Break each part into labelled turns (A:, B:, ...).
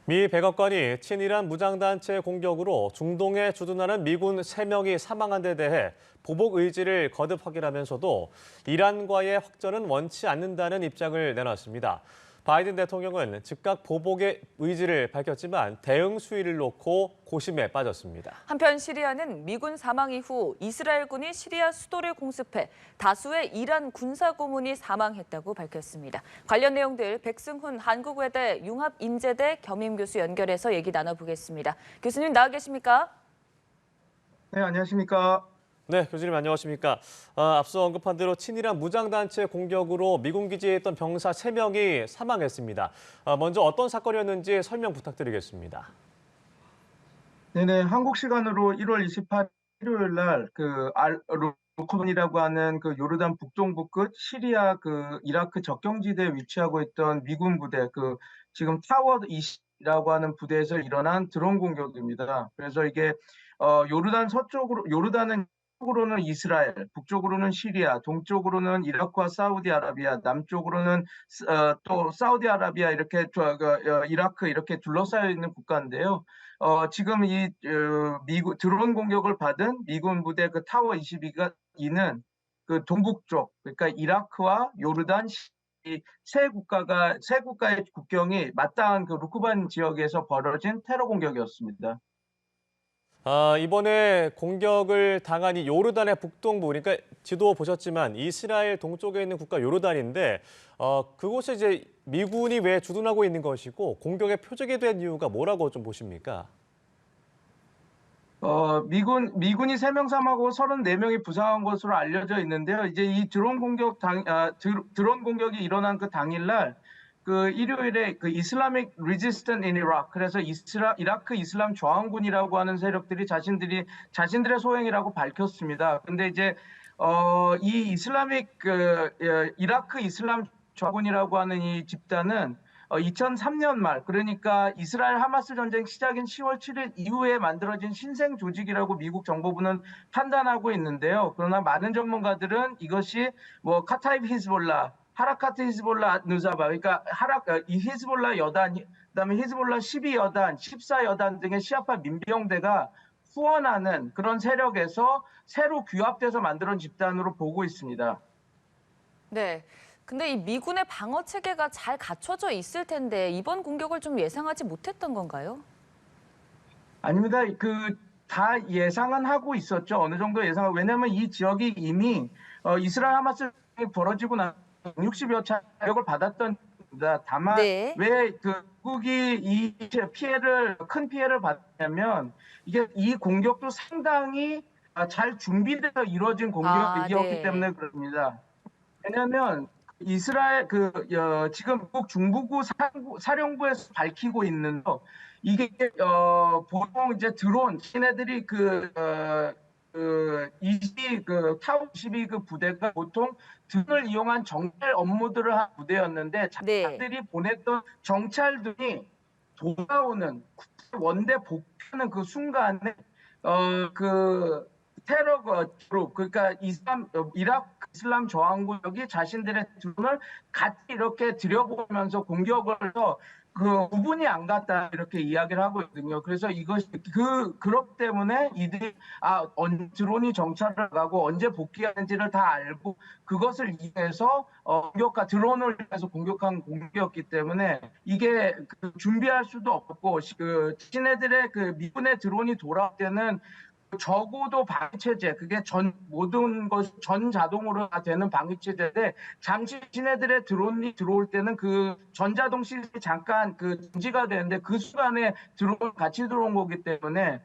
A: 미 백악관이 친이란 무장단체 공격으로 중동에 주둔하는 미군 3명이 사망한 데 대해 보복 의지를 거듭 확인하면서도 이란과의 확전은 원치 않는다는 입장을 내놨습니다. 바이든 대통령은 즉각 보복의 의지를 밝혔지만 대응 수위를 놓고 고심에 빠졌습니다.
B: 한편 시리아는 미군 사망 이후 이스라엘군이 시리아 수도를 공습해 다수의 이란 군사 고문이 사망했다고 밝혔습니다. 관련 내용들 백승훈 한국외대 융합인재대 겸임 교수 연결해서 얘기 나눠보겠습니다. 교수님 나와 계십니까?
C: 네, 안녕하십니까.
A: 네, 교수님 안녕하십니까. 앞서 언급한 대로 친이란 무장단체 공격으로 미군 기지에 있던 병사 3명이 사망했습니다. 먼저 어떤 사건이었는지 설명 부탁드리겠습니다.
C: 네네, 한국 시간으로 1월 28일 일요일 날 루크반이라고 하는 그 요르단 북동부 끝 시리아 이라크 적경지대에 위치하고 있던 미군 부대 지금 타워 20이라고 하는 부대에서 일어난 드론 공격입니다. 그래서 이게 요르단은 서쪽으로는 이스라엘, 북쪽으로는 시리아, 동쪽으로는 이라크와 사우디아라비아, 남쪽으로는 또 사우디아라비아 이라크 이렇게 둘러싸여 있는 국가인데요. 지금 드론 공격을 받은 미군 부대 타워 22는 그 동북쪽, 그러니까 이라크와 요르단, 세 국가의 국경이 맞닿은 그 루크반 지역에서 벌어진 테러 공격이었습니다.
A: 이번에 공격을 당한 이 요르단의 북동부, 그러니까 지도 보셨지만 이스라엘 동쪽에 있는 국가 요르단인데 그곳에 이제 미군이 왜 주둔하고 있는 것이고 공격의 표적이 된 이유가 뭐라고 좀 보십니까?
C: 미군이 3명 사망하고 34명이 부상한 것으로 알려져 있는데요. 이제 이 드론 공격이 일어난 그 당일날 일요일에 이슬라믹 레지스턴트 인 이라크, 그래서 이라크 이슬람 저항군이라고 하는 세력들이 자신들의 소행이라고 밝혔습니다. 근데 이제 이 이라크 이슬람 저항군이라고 하는 이 집단은 2003년 말, 그러니까 이스라엘 하마스 전쟁 시작인 10월 7일 이후에 만들어진 신생 조직이라고 미국 정보부는 판단하고 있는데요. 그러나 많은 전문가들은 이것이 카타입 히즈볼라, 하라카트 히즈볼라 누자바, 그러니까 이 히즈볼라 여단, 그다음에 히즈볼라 12여단, 14여단 등의 시아파 민병대가 후원하는 그런 세력에서 새로 규합돼서 만들어진 집단으로 보고 있습니다.
B: 네. 근데 이 미군의 방어 체계가 잘 갖춰져 있을 텐데 이번 공격을 좀 예상하지 못했던 건가요?
C: 아닙니다. 다 예상은 하고 있었죠. 어느 정도 예상하고. 왜냐하면 이 지역이 이미 이스라엘 하마스 벌어지고 나 60여 차 타격을 받았던 겁니다. 다만
B: 네.
C: 왜 미국이 큰 피해를 받냐면 이 공격도 상당히 잘 준비돼서 이루어진 공격이었기
B: 네.
C: 때문에 그렇습니다. 왜냐하면 이스라엘 지금 미국 중부구 사령부에서 밝히고 있는 이게 보통 이제 드론 얘네들이 타워 22 부대가 보통 드론을 이용한 정찰 업무들을 한 부대였는데 자기들이 보냈던 정찰들이 돌아오는 원대 복귀하는 그 순간에 테러 그룹, 그러니까 이라크 이슬람 저항군이 자신들의 드론을 같이 이렇게 들여보면서 공격을 해서 구분이 안 갔다 이렇게 이야기를 하고 있거든요. 그래서 이것이 그렇기 때문에 이들이 드론이 정찰을 가고 언제 복귀하는지를 다 알고 그것을 이해해서 드론을 해서 공격한 공격이었기 때문에 이게 준비할 수도 없고 자신네들의 미군의 드론이 돌아올 때는 적어도 방위 체제, 그게 모든 것이 전 자동으로 되는 방위 체제인데 잠시 시내들의 드론이 들어올 때는 전자동 시스템이 잠깐 정지가 되는데 그 순간에 드론 같이 들어온 거기 때문에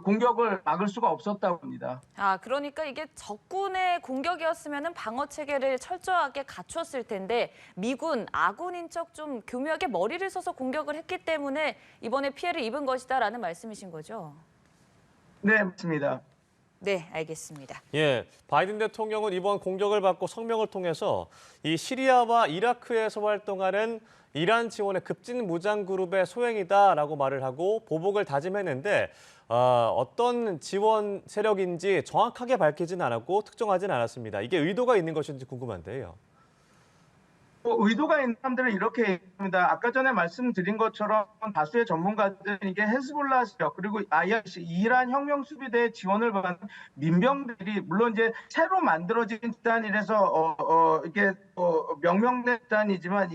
C: 공격을 막을 수가 없었다고 합니다.
B: 그러니까 이게 적군의 공격이었으면 방어 체계를 철저하게 갖췄을 텐데 미군, 아군인 척 좀 교묘하게 머리를 써서 공격을 했기 때문에 이번에 피해를 입은 것이다라는 말씀이신 거죠?
C: 네, 맞습니다.
B: 네, 알겠습니다.
A: 예, 바이든 대통령은 이번 공격을 받고 성명을 통해서 이 시리아와 이라크에서 활동하는 이란 지원의 급진 무장 그룹의 소행이다라고 말을 하고 보복을 다짐했는데 어떤 지원 세력인지 정확하게 밝히진 않았고 특정하진 않았습니다. 이게 의도가 있는 것인지 궁금한데요.
C: 의도가 있는 사람들은 이렇게 얘기합니다. 아까 전에 말씀드린 것처럼 다수의 전문가들은 이게 헤즈볼라 세력 그리고 IRC 이란 혁명 수비대의 지원을 받는 민병들이 물론 이제 새로 만들어진 집단이라서 이게 명명된 집단이지만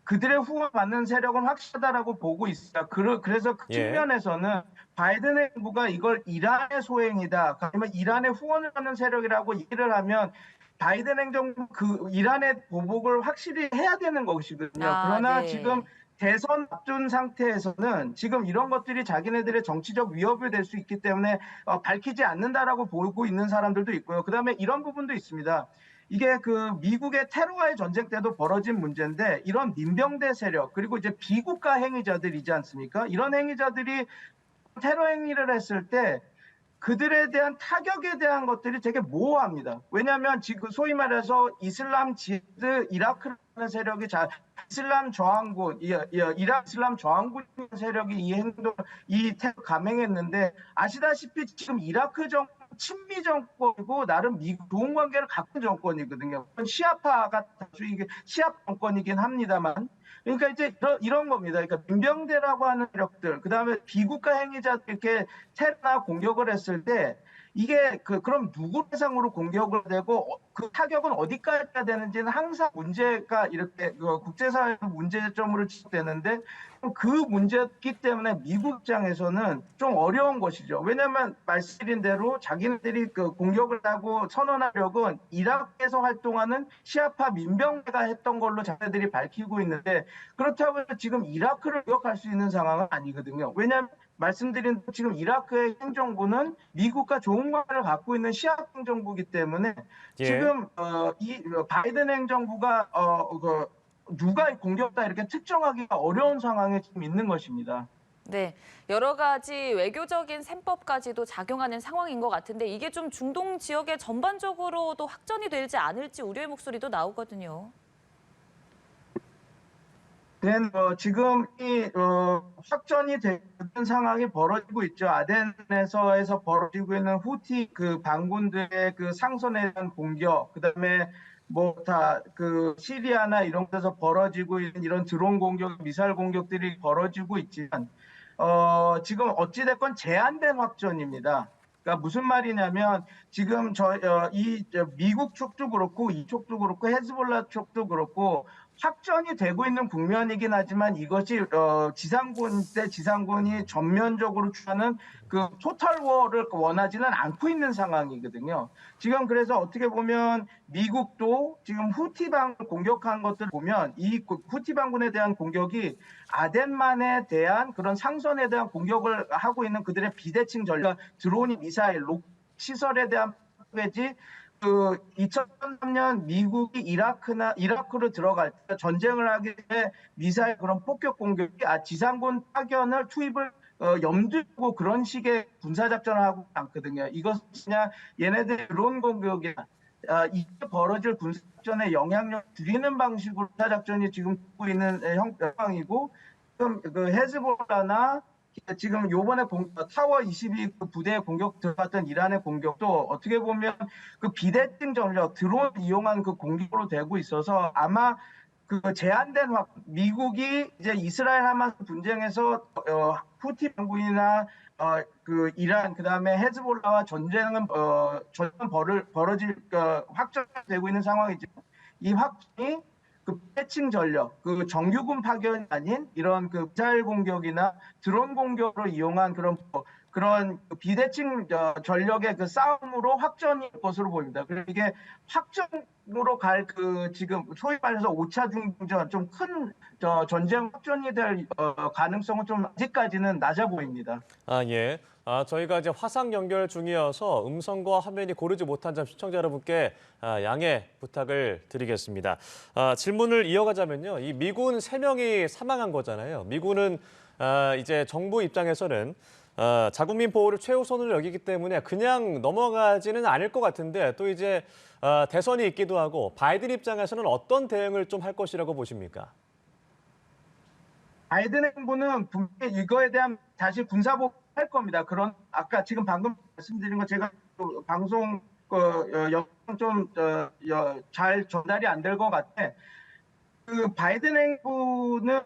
C: 그들의 후원 받는 세력은 확실하다라고 보고 있어요. 그래서 그
A: 예.
C: 측면에서는 바이든 행정부가 이걸 이란의 소행이다, 아니면 이란의 후원을 받는 세력이라고 얘기를 하면 바이든 행정부 그 이란의 보복을 확실히 해야 되는 것이거든요. 그러나
B: 네.
C: 지금 대선 앞둔 상태에서는 지금 이런 것들이 자기네들의 정치적 위협이 될 수 있기 때문에 밝히지 않는다라고 보고 있는 사람들도 있고요. 그다음에 이런 부분도 있습니다. 이게 그 미국의 테러와의 전쟁 때도 벌어진 문제인데 이런 민병대 세력 그리고 이제 비국가 행위자들이지 않습니까? 이런 행위자들이 테러 행위를 했을 때 그들에 대한 타격에 대한 것들이 되게 모호합니다. 왜냐하면 지금 소위 말해서 이슬람 지드 이라크라는 세력이 이슬람 저항군, 이라크 이슬람 저항군 세력이 이 테러 감행했는데 아시다시피 지금 이라크 정권 친미 정권이고 나름 미국 좋은 관계를 갖고 있는 정권이거든요. 시아파가 다수 이게 시아 정권이긴 합니다만. 그러니까 이제 이런 겁니다. 그러니까 민병대라고 하는 세력들, 그 다음에 비국가 행위자들 이렇게 테러나 공격을 했을 때 이게 그럼 누구 대상으로 공격을 되고 그 타격은 어디까지 해야 되는지는 항상 문제가 이렇게 국제사회 문제점으로 지적되는데 그 문제였기 때문에 미국 입장에서는 좀 어려운 것이죠. 왜냐하면 말씀드린 대로 자기네들이 공격을 하고 선언하려고 이라크에서 활동하는 시아파 민병대가 했던 걸로 자기네들이 밝히고 있는데 그렇다고 해서 지금 이라크를 공격할 수 있는 상황은 아니거든요. 왜냐하면 말씀드린 지금 이라크의 행정부는 미국과 좋은 관계를 갖고 있는 시아 행정부이기 때문에
A: 예.
C: 지금 이 바이든 행정부가 누가 공격다 이렇게 특정하기가 어려운 상황에 지금 있는 것입니다.
B: 네, 여러 가지 외교적인 셈법까지도 작용하는 상황인 것 같은데 이게 좀 중동 지역에 전반적으로도 확전이 되지 않을지 우려의 목소리도 나오거든요.
C: 지금 이 확전이 되는 상황이 벌어지고 있죠. 아덴에서 벌어지고 있는 후티 그 반군들의 그 상선에 대한 공격, 그다음에 시리아나 이런 데서 벌어지고 있는 이런 드론 공격, 미사일 공격들이 벌어지고 있지만 지금 어찌됐건 제한된 확전입니다. 그러니까 무슨 말이냐면 지금 미국 쪽도 그렇고 이쪽도 그렇고 헤즈볼라 쪽도 그렇고 확전이 되고 있는 국면이긴 하지만 이것이 지상군이 전면적으로 취하는 그 토탈 워를 원하지는 않고 있는 상황이거든요. 지금 그래서 어떻게 보면 미국도 지금 후티 반군 공격한 것들을 보면 이 후티 반군에 대한 공격이 아덴만에 대한 그런 상선에 대한 공격을 하고 있는 그들의 비대칭 전략, 드론이 미사일, 시설에 대한 패지 2003년 미국이 이라크로 들어갈 때 전쟁을 하기 위해 미사일 그런 폭격 공격이 지상군 파견을 투입을 염두에 두고 그런 식의 군사작전을 하고 않거든요. 이것은 그냥 얘네들 드론 공격이나 이게 벌어질 군사작전의 영향력을 줄이는 방식으로 군사작전이 지금 하고 있는 형황이고 지금 헤즈볼라나 지금 요번에 타워 22 부대에 공격 들어갔던 이란의 공격도 어떻게 보면 그 비대칭 전력 드론 이용한 그 공격으로 되고 있어서 아마 제한된 미국이 이제 이스라엘 하마스 분쟁에서 후티 반군이나 이란 그다음에 헤즈볼라와 전쟁은 벌어질 확정되고 있는 상황이죠. 이 확정이 비대칭 전력, 정규군 파견이 아닌 이런 미사일 공격이나 드론 공격으로 이용한 그런 비대칭 전력의 싸움으로 확전이 될 것으로 보입니다. 그리고 이게 확전으로 갈 지금 소위 말해서 5차 중전 좀 큰 전쟁 확전이 될 가능성은 좀 아직까지는 낮아 보입니다.
A: 예. 저희가 이제 화상 연결 중이어서 음성과 화면이 고르지 못한 점 시청자 여러분께 양해 부탁을 드리겠습니다. 질문을 이어가자면요. 이 미군 3명이 사망한 거잖아요. 미군은 이제 정부 입장에서는 자국민 보호를 최우선으로 여기기 때문에 그냥 넘어가지는 않을 것 같은데 또 이제 대선이 있기도 하고 바이든 입장에서는 어떤 대응을 좀 할 것이라고 보십니까?
C: 바이든 행정부는 분명히 이거에 대한 다시 군사복할 겁니다. 아까 지금 방금 말씀드린 거 제가 방송 영상 좀 잘 전달이 안 될 것 같아. 그 바이든 행부는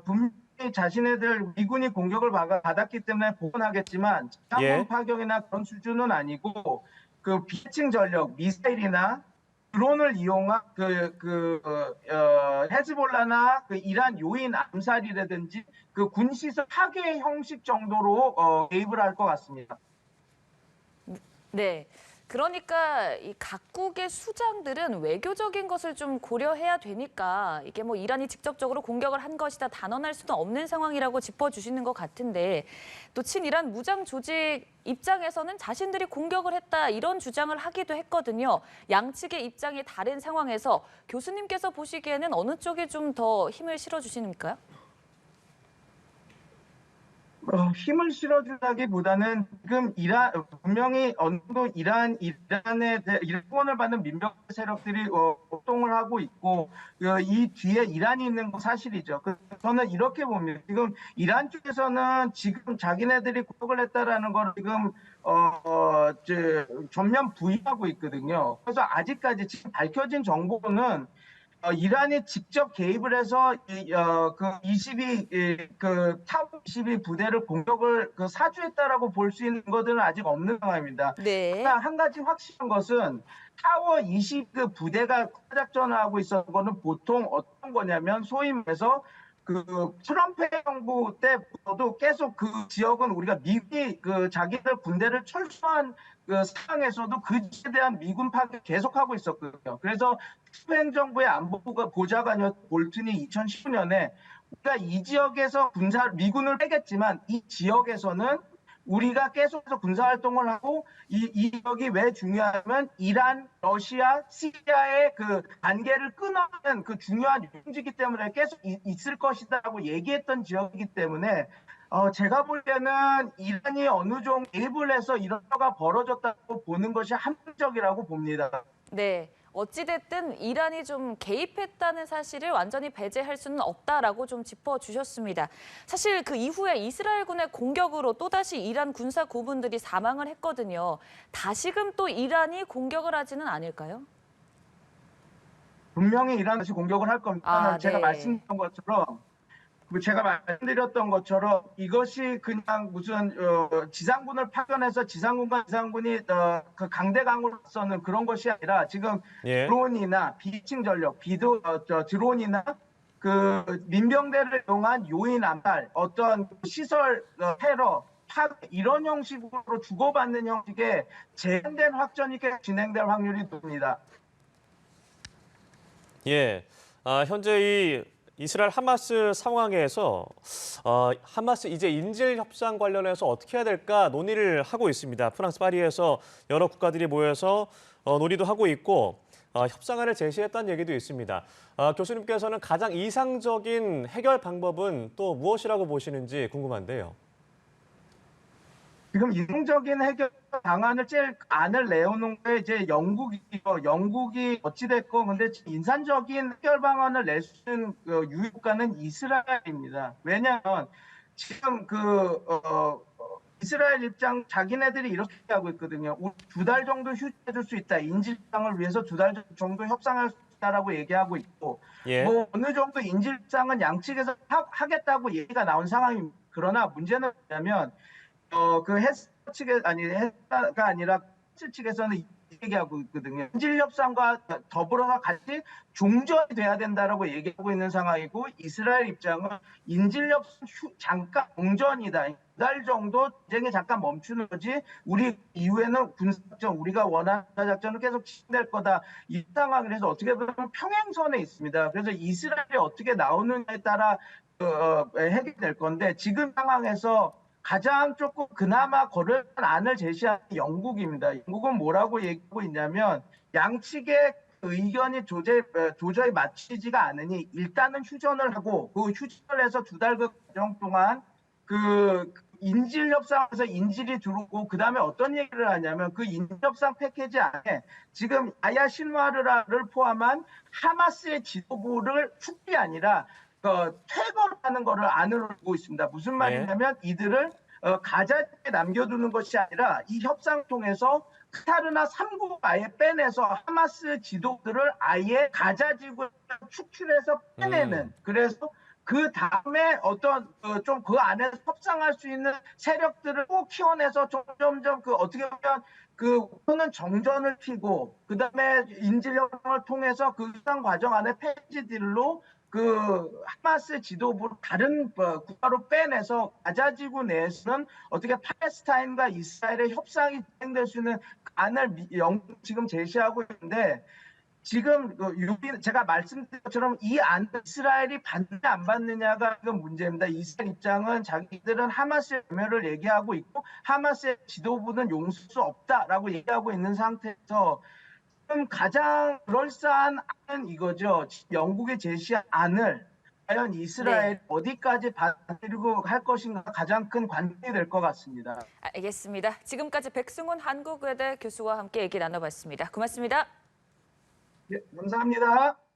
C: 분명히 자신네들 미군이 공격을 받았기 때문에 복원하겠지만 지상군
A: 예.
C: 파병이나 그런 수준은 아니고 그 비해칭 전력, 미사일이나 드론을 이용한 헤즈볼라나 그 이란 요인 암살이라든지 그 군시설 파괴 형식 정도로 개입을 할 것 같습니다.
B: 네. 그러니까 이 각국의 수장들은 외교적인 것을 좀 고려해야 되니까 이게 뭐 이란이 직접적으로 공격을 한 것이다 단언할 수는 없는 상황이라고 짚어주시는 것 같은데 또 친이란 무장 조직 입장에서는 자신들이 공격을 했다 이런 주장을 하기도 했거든요. 양측의 입장이 다른 상황에서 교수님께서 보시기에는 어느 쪽에 좀 더 힘을 실어주시는가요?
C: 힘을 실어준다기보다는 지금 분명히 어느 정도 이란의 일본을 받는 민병 세력들이 활동을 하고 있고 이 뒤에 이란이 있는 건 사실이죠. 저는 이렇게 봅니다. 지금 이란 쪽에서는 지금 자기네들이 공격을 했다라는 걸 지금 전면 부인하고 있거든요. 그래서 아직까지 지금 밝혀진 정보는 이란이 직접 개입을 해서 타워 22 부대를 공격을 사주했다라고 볼 수 있는 것들은 아직 없는 상황입니다.
B: 네.
C: 그러나 한 가지 확실한 것은 타워 20 그 부대가 작전을 하고 있었던 거는 보통 어떤 거냐면 소위 말해서 트럼프 정부 때도 계속 그 지역은 우리가 미국이 자기들 군대를 철수한 상황에서도 그에 대한 미군 파괴 계속하고 있었거든요. 그래서 트럼프 행정부의 안보가 보좌관이었던 볼튼이 2019년에 우리가 이 지역에서 미군을 빼겠지만 이 지역에서는 우리가 계속해서 군사활동을 하고 이 지역이 왜 중요하냐면 이란, 러시아, 시리아의 그 관계를 끊어내는 그 중요한 유통지기 때문에 계속 있을 것이다라고 얘기했던 지역이기 때문에 제가 볼 때는 이란이 어느 정도 개입을 해서 이런 거가 벌어졌다고 보는 것이 합리적이라고 봅니다.
B: 네. 어찌됐든 이란이 좀 개입했다는 사실을 완전히 배제할 수는 없다라고 좀 짚어주셨습니다. 사실 그 이후에 이스라엘군의 공격으로 또다시 이란 군사 고문들이 사망을 했거든요. 다시금 또 이란이 공격을 하지는 않을까요?
C: 분명히 이란이 다시 공격을 할 겁니다. 제가
B: 네.
C: 말씀드렸던 것처럼 이것이 그냥 무슨 지상군을 파견해서 지상군과 지상군이 그 강대강으로서는 그런 것이 아니라 지금
A: 예.
C: 드론이나 비칭 전력, 드론이나 그 민병대를 이용한 요인 암살, 어떤 시설 테러, 파괴 이런 형식으로 주고받는 형식의 제한된 확전이 계속 진행될 확률이 높습니다.
A: 예. 현재 이 이스라엘 하마스 상황에서 하마스 이제 인질 협상 관련해서 어떻게 해야 될까 논의를 하고 있습니다. 프랑스 파리에서 여러 국가들이 모여서 논의도 하고 있고 협상안을 제시했다는 얘기도 있습니다. 교수님께서는 가장 이상적인 해결 방법은 또 무엇이라고 보시는지 궁금한데요.
C: 지금 이성적인 해결 방안을 안을 내오는 게 이제 영국이죠. 영국이 어찌됐건 근데 인산적인 해결 방안을 낼 수 있는 유일국가는 이스라엘입니다. 왜냐하면 지금 이스라엘 입장 자기네들이 이렇게 하고 있거든요. 2달 정도 휴지해줄 수 있다. 인질상을 위해서 2달 정도 협상할 수 있다라고 얘기하고 있고
A: 예.
C: 뭐 어느 정도 인질상은 양측에서 하겠다고 얘기가 나온 상황입니다. 그러나 문제는 뭐냐면 헤스 측가 아니라 헤스 측에서는 얘기하고 있거든요. 인질 협상과 더불어서 같이 종전이 돼야 된다라고 얘기하고 있는 상황이고 이스라엘 입장은 인질 협상 잠깐 종전이다. 2달 정도 전쟁이 잠깐 멈추는 거지. 우리 이후에는 군사작전 우리가 원하는 작전은 계속 진행될 거다. 이 상황에서 어떻게 보면 평행선에 있습니다. 그래서 이스라엘이 어떻게 나오느냐에 따라 해결될 건데 지금 상황에서 가장 조금 그나마 거를 안을 제시한 영국입니다. 영국은 뭐라고 얘기하고 있냐면 양측의 의견이 도저히 맞추지가 않으니 일단은 휴전을 하고 그 휴전을 해서 2달 과정 동안 그 인질 협상에서 인질이 들어오고 그다음에 어떤 얘기를 하냐면 그 인질 협상 패키지 안에 지금 아야 신와르를 포함한 하마스의 지도부를 축이 아니라 퇴거하는 거를 안으로 두고 있습니다. 무슨 말이냐면 이들을 가자지에 남겨두는 것이 아니라 이 협상 통해서 카타르나 3국 아예 빼내서 하마스 지도들을 아예 가자 지구에 축출해서 빼내는 그래서 그 다음에 어떤 좀 그 안에 협상할 수 있는 세력들을 또 키워내서 점점점 그 어떻게 보면 우선은 정전을 피고 그 다음에 인질협상을 통해서 그 협상 과정 안에 페이지들로 하마스 지도부를 다른 국가로 빼내서 가자지구 내에서는 어떻게 팔레스타인과 이스라엘의 협상이 진행될 수 있는 안을 영국이 지금 제시하고 있는데 지금 제가 말씀드린 것처럼 이 안 이스라엘이 받느냐 안 받느냐가 지금 문제입니다. 이스라엘 입장은 자기들은 하마스의 괴멸을 얘기하고 있고 하마스의 지도부는 용서할 수 없다라고 얘기하고 있는 상태에서 지금 가장 그럴싸한 안은 이거죠. 영국이 제시한 안을 과연 이스라엘 어디까지 받으려고 할 것인가 가장 큰 관건이 될 것 같습니다.
B: 알겠습니다. 지금까지 백승훈 한국외대 교수와 함께 얘기 나눠봤습니다. 고맙습니다.
C: 네, 감사합니다.